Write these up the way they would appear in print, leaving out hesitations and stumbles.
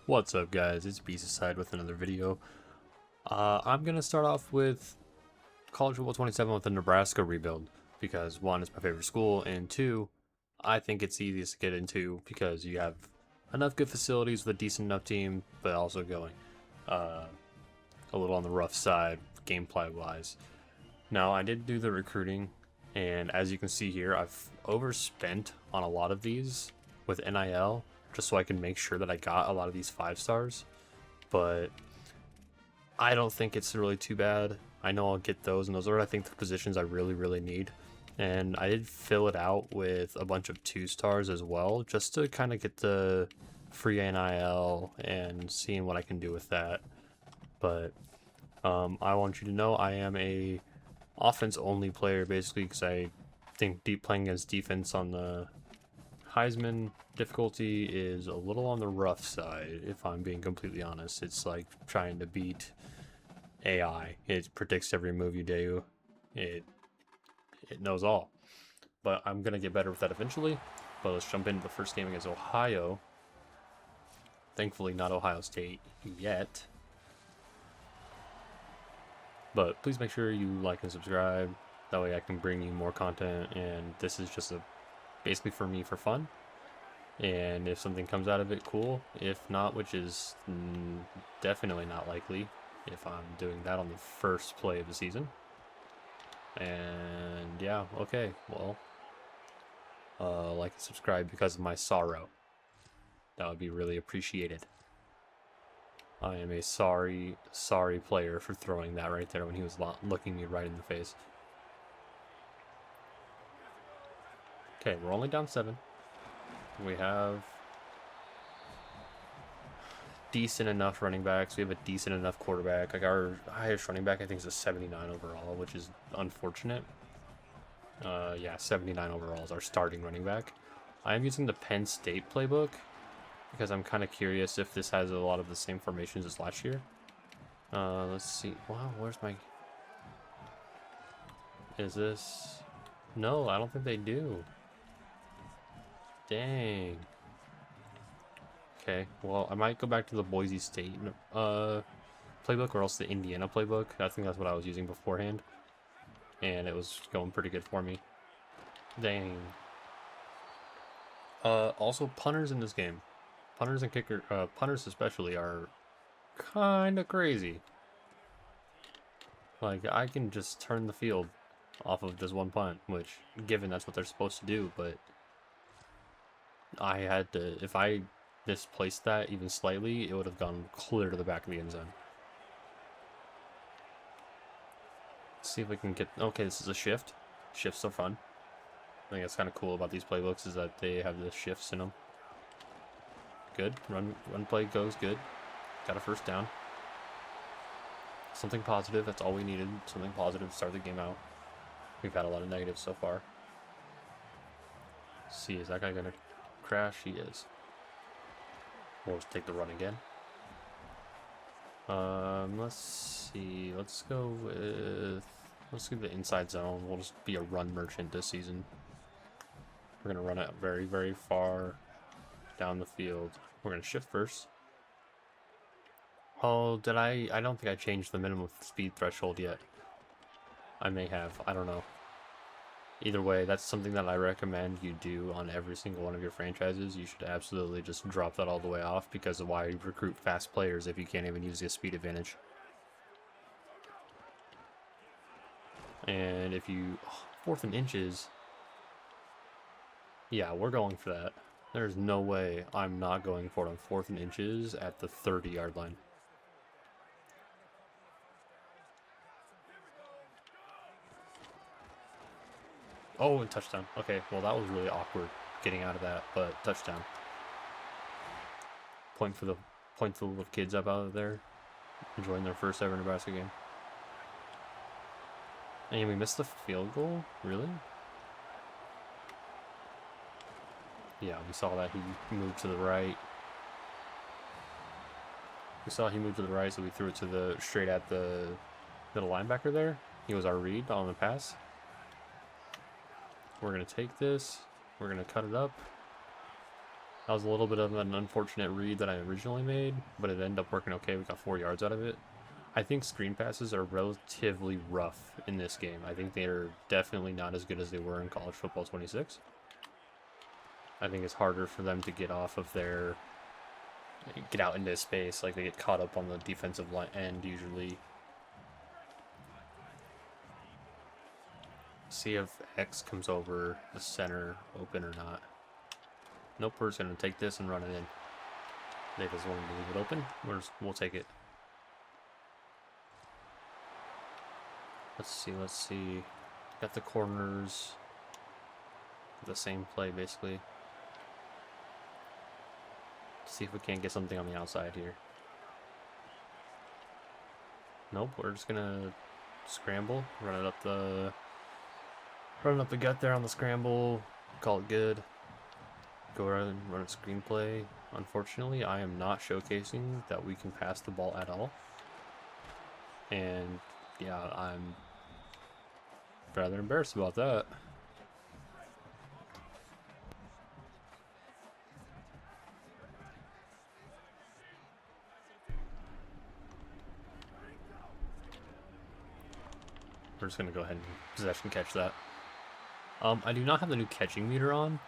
What's up, guys? It's Beast with another video. I'm gonna start off with College Football 27 with the Nebraska rebuild because one, it's my favorite school, and two, I think it's easiest to get into because you have enough good facilities with a decent enough team, but also going uh, a little on the rough side gameplay wise. Now, I did do the recruiting, and as you can see here, I've overspent on a lot of these with NIL just so I can make sure that I got a lot of these 5 stars. But I don't think it's really too bad. I know I'll get those, and those are, I think, the positions I really need. And I did fill it out with a bunch of 2 stars as well, just to kind of get the free NIL and seeing what I can do with that. But I want you to know I am a offense only player basically because I think playing against defense on the Heisman difficulty is a little on the rough side, if I'm being completely honest. It's like trying to beat AI. It predicts every move you do. It knows all. But I'm gonna get better with that eventually. But let's jump into the first game against Ohio. Thankfully not Ohio State yet. But please make sure you like and subscribe. That way I can bring you more content, and this is just basically for me for fun. And if something comes out of it, cool. If not, which is definitely not likely if I'm doing that on the first play of the season. And yeah, okay, well, like and subscribe because of my sorrow. That would be really appreciated. I am a sorry player for throwing that right there when he was looking me right in the face. Okay, we're only down 7. We have decent enough running backs. We have a decent enough quarterback. Like our highest running back, I think, is a 79 overall, which is unfortunate. Yeah, 79 overall is our starting running back. I am using the Penn State playbook because I'm kind of curious if this has a lot of the same formations as last year. Let's see. Wow, where's my... Is this... No, I don't think they do. Dang. Okay, well, I might go back to the Boise State playbook or else the Indiana playbook. I think that's what I was using beforehand. And it was going pretty good for me. Dang. Also, punters in this game. Punters and punters especially are kind of crazy. Like, I can just turn the field off of this one punt, which, given that's what they're supposed to do, but I had to, if I misplaced that even slightly, it would have gone clear to the back of the end zone. Let's see if we can get... Okay, this is a shift. Shifts are fun. I think that's kind of cool about these playbooks is that they have the shifts in them. Good. Run play goes good. Got a first down. Something positive. That's all we needed. Something positive to start the game out. We've had a lot of negatives so far. Let's see, is that guy going to crash? He is. We'll just take the run again. Let's see. Let's go with... Let's do the inside zone. We'll just be a run merchant this season. We're going to run it very far down the field. We're going to shift first. Oh, did I don't think I changed the minimum speed threshold yet. I may have. I don't know. Either way, that's something that I recommend you do on every single one of your franchises. You should absolutely just drop that all the way off because of why you recruit fast players if you can't even use the speed advantage. And if you... Oh, 4th and inches... Yeah, we're going for that. There's no way I'm not going for it on 4th and inches at the 30-yard line. Oh, and touchdown. Okay, well, that was really awkward getting out of that, but touchdown. Point for the little kids up out of there, enjoying their first ever Nebraska game. And we missed the field goal? Really? Yeah, we saw that he moved to the right. We saw he moved to the right, so we threw it to the straight at the middle linebacker there. He was our read on the pass. We're going to take this. We're going to cut it up. That was a little bit of an unfortunate read that I originally made, but it ended up working okay. We got 4 yards out of it. I think screen passes are relatively rough in this game. I think they are definitely not as good as they were in College Football 26. I think it's harder for them to get off of their, get out into space. Like, they get caught up on the defensive end usually. See if X comes over the center open or not. Nope, we're just going to take this and run it in. They just wanted to leave it open. We'll take it. Let's see. Got the corners. The same play, basically. See if we can't get something on the outside here. Nope, we're just gonna scramble. Run it up the gut there on the scramble. Call it good. Go around and run a screenplay. Unfortunately, I am not showcasing that we can pass the ball at all. And yeah, I'm rather embarrassed about that. We're just going to go ahead and possession catch that. I do not have the new catching meter on.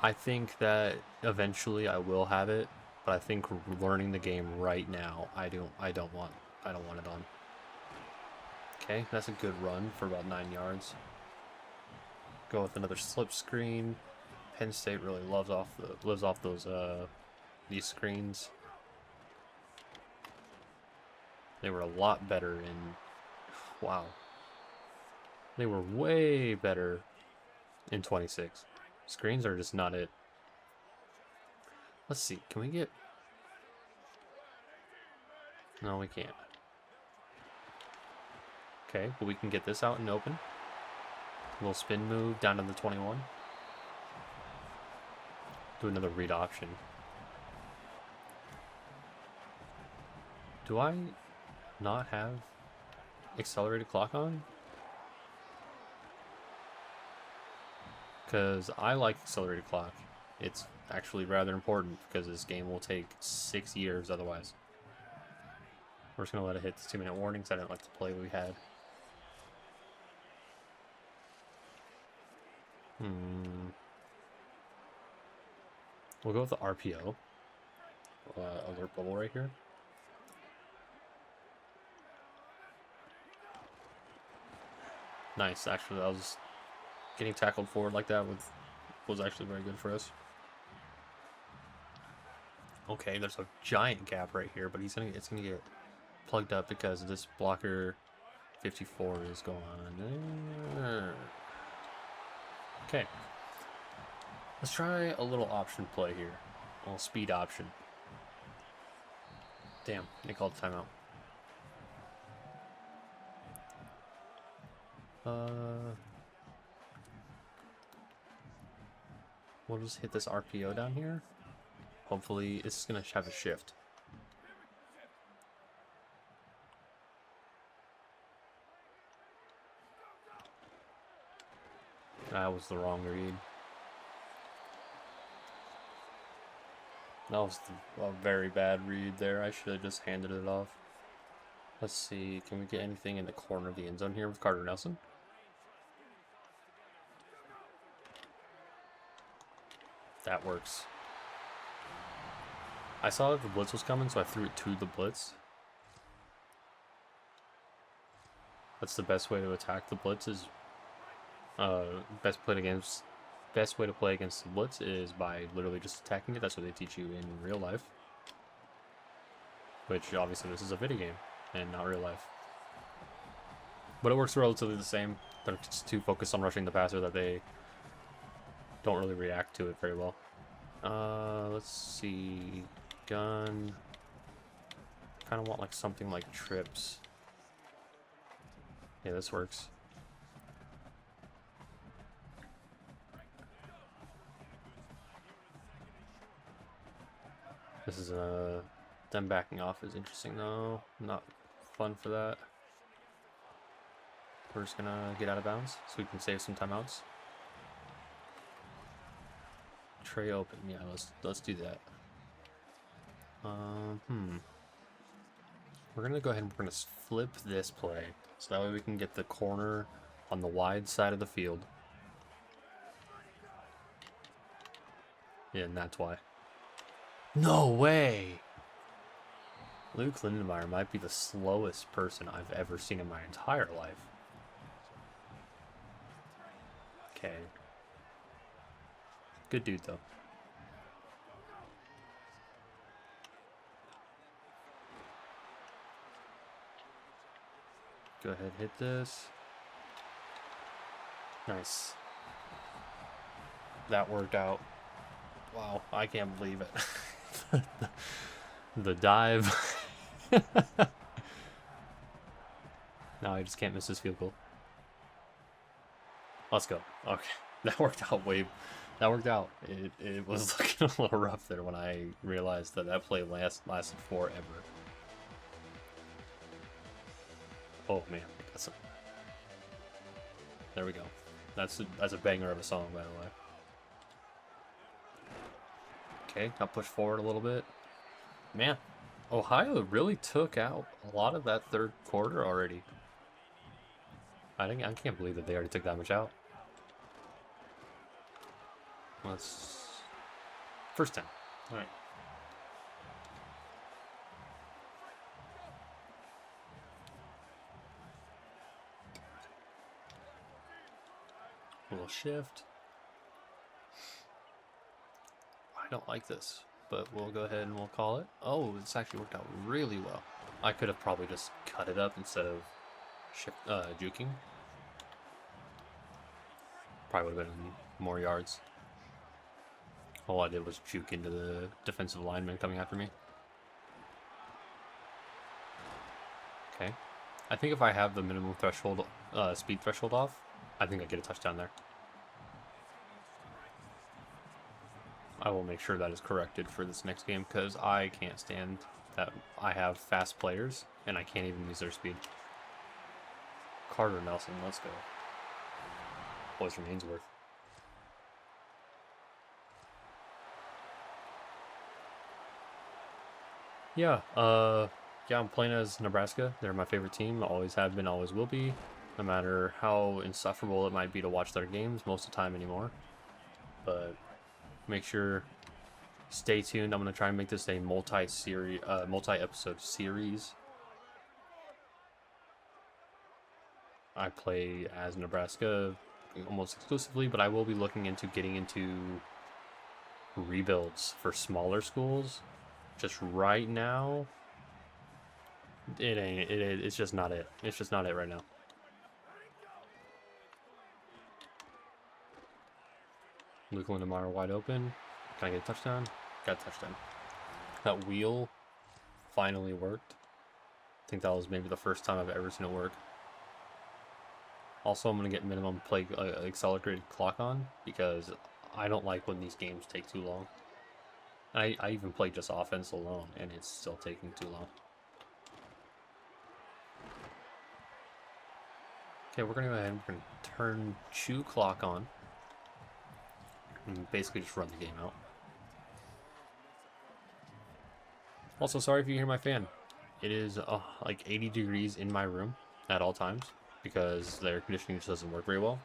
I think that eventually I will have it, but I think learning the game right now, I don't want it on. Okay, that's a good run for about 9 yards. Go with another slip screen. Penn State really lives off those these screens. They were a lot better in, wow. They were way better in 26. Screens are just not it. Let's see, can we get... No, we can't. Okay, but we can get this out and open. A little spin move down to the 21. Do another read option. Do I not have accelerated clock on? Because I like accelerated clock. It's actually rather important because this game will take 6 years otherwise. We're just going to let it hit the 2-minute warnings. I didn't like the play we had. We'll go with the RPO. Alert bubble right here. Nice, actually, that was... Getting tackled forward like that was actually very good for us. Okay, there's a giant gap right here, but it's gonna get plugged up because this blocker 54 is going on. Okay, let's try a little option play here, a little speed option. Damn, they called timeout. We'll just hit this RPO down here. Hopefully, it's going to have a shift. That was the wrong read. That was a very bad read there. I should have just handed it off. Let's see. Can we get anything in the corner of the end zone here with Carter Nelson? That works. I saw that the blitz was coming, so I threw it to the blitz. That's the best way to attack the blitz is best way to play against the blitz is by literally just attacking it. That's what they teach you in real life. Which obviously this is a video game and not real life. But it works relatively the same. They're just too focused on rushing the passer that they don't really react to it very well. Let's see. Gun. Kind of want like something like trips. Yeah, this works. This is them backing off is interesting though. Not fun for that. We're just gonna get out of bounds so we can save some timeouts. tray open. Yeah, let's do that. We're gonna go ahead and we're gonna flip this play, so that way we can get the corner on the wide side of the field. Yeah, and that's why. No way! Luke Lindenmeyer might be the slowest person I've ever seen in my entire life. Okay. Good dude, though. Go ahead, hit this. Nice. That worked out. Wow, I can't believe it. The dive. No, I just can't miss this field goal. Let's go. Okay, that worked out that worked out. It was looking a little rough there when I realized that play lasted forever. Oh man, there we go. That's a banger of a song, by the way. Okay, got pushed forward a little bit. Man, Ohio really took out a lot of that third quarter already. I can't believe that they already took that much out. First 10. All right. A little shift. I don't like this, but we'll go ahead and we'll call it. Oh, this actually worked out really well. I could have probably just cut it up instead of juking. Probably would have been more yards. All I did was juke into the defensive lineman coming after me. Okay. I think if I have the minimum threshold, speed threshold off, I think I get a touchdown there. I will make sure that is corrected for this next game because I can't stand that I have fast players and I can't even use their speed. Carter Nelson, let's go. Boys from Ainsworth. Yeah, I'm playing as Nebraska. They're my favorite team. Always have been, always will be. No matter how insufferable it might be to watch their games most of the time anymore. But make sure, stay tuned. I'm going to try and make this a multi-episode series. I play as Nebraska almost exclusively, but I will be looking into getting into rebuilds for smaller schools. Just right now, it's just not it. It's just not it right now. Luke Lindenmeyer wide open. Can I get a touchdown? Got a touchdown. That wheel finally worked. I think that was maybe the first time I've ever seen it work. Also, I'm going to get minimum play accelerated clock on because I don't like when these games take too long. I even played just offense alone, and it's still taking too long. Okay, we're going to go ahead and we're going to turn chew clock on. And basically just run the game out. Also, sorry if you hear my fan. It is like 80 degrees in my room at all times because the air conditioning just doesn't work very well.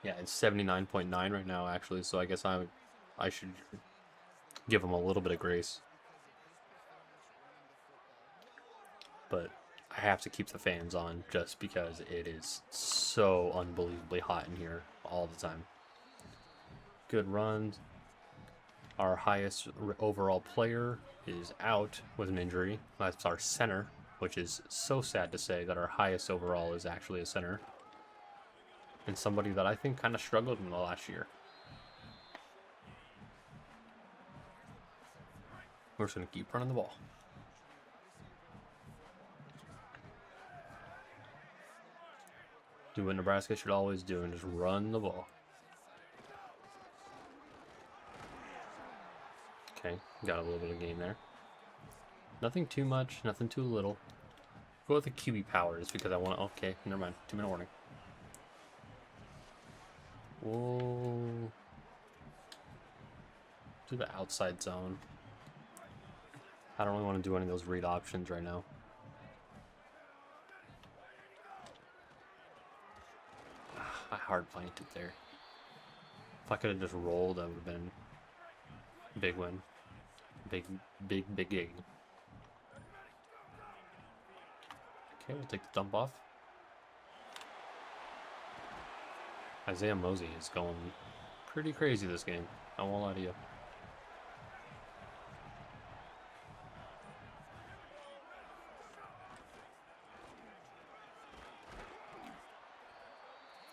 Yeah, it's 79.9 right now, actually, so I guess I should give them a little bit of grace. But I have to keep the fans on just because it is so unbelievably hot in here all the time. Good runs. Our highest overall player is out with an injury. That's our center, which is so sad to say that our highest overall is actually a center. And somebody that I think kind of struggled in the last year. We're just going to keep running the ball. Do what Nebraska should always do and just run the ball. Okay, got a little bit of gain there. Nothing too much, nothing too little. Go with the QB power just because I want to... Okay, never mind. 2-minute warning. Whoa. do the outside zone. I don't really want to do any of those read options right now. I hard planted there. If I could have just rolled, that would have been a big win. Big gig. Okay, we'll take the dump off. Isaiah Mosey is going pretty crazy this game. I won't lie to you.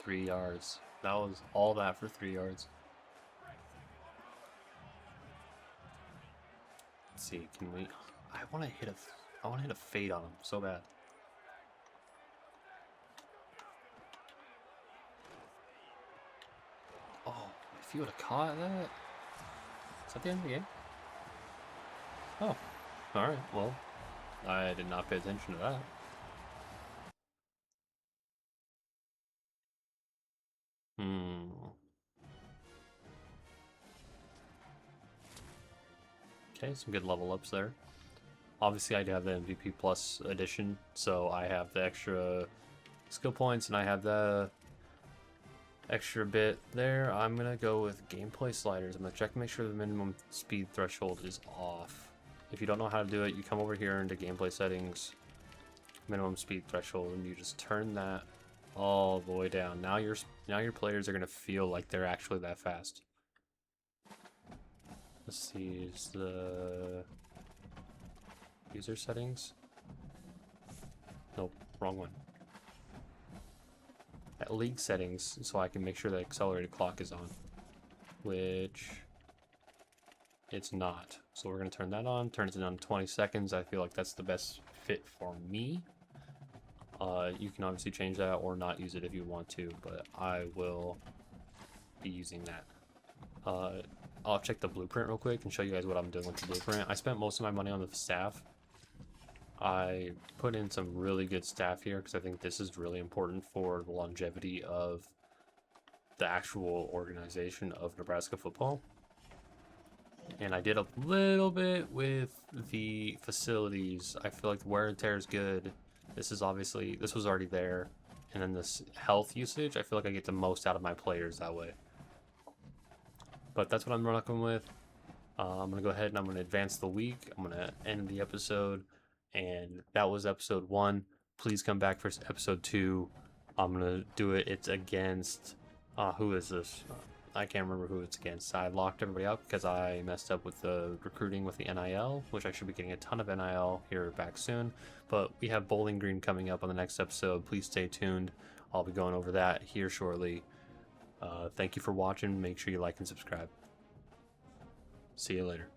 Three yards. That was all that for 3 yards. Let's see, can we? I want to hit a fade on him so bad. Oh, if you would have caught that, is that the end of the game? Oh, all right. Well, I did not pay attention to that. Okay, some good level ups there. Obviously, I do have the MVP Plus edition, so I have the extra skill points and I have the extra bit there. I'm gonna go with gameplay sliders. I'm gonna check to make sure the minimum speed threshold is off. If you don't know how to do it, you come over here into gameplay settings, minimum speed threshold, and you just turn that all the way down. Now your players are gonna feel like they're actually that fast. Let's see, is the user settings? Nope, wrong one. At league settings, so I can make sure the accelerated clock is on, which it's not. So we're gonna turn that on, turns it on 20 seconds. I feel like that's the best fit for me. You can obviously change that or not use it if you want to, but I will be using that. I'll check the blueprint real quick and show you guys what I'm doing with the blueprint. I spent most of my money on the staff. I put in some really good staff here because I think this is really important for the longevity of the actual organization of Nebraska football. And I did a little bit with the facilities. I feel like the wear and tear is good. This was already there. And then this health usage, I feel like I get the most out of my players that way. But that's what I'm rocking with. I'm going to go ahead and I'm going to advance the week. I'm going to end the episode. And that was episode 1. Please come back for episode 2. I'm going to do it. It's against... who is this? I can't remember who it's against. I locked everybody up because I messed up with the recruiting with the NIL, which I should be getting a ton of NIL here back soon. But we have Bowling Green coming up on the next episode. Please stay tuned. I'll be going over that here shortly. Thank you for watching. Make sure you like and subscribe. See you later.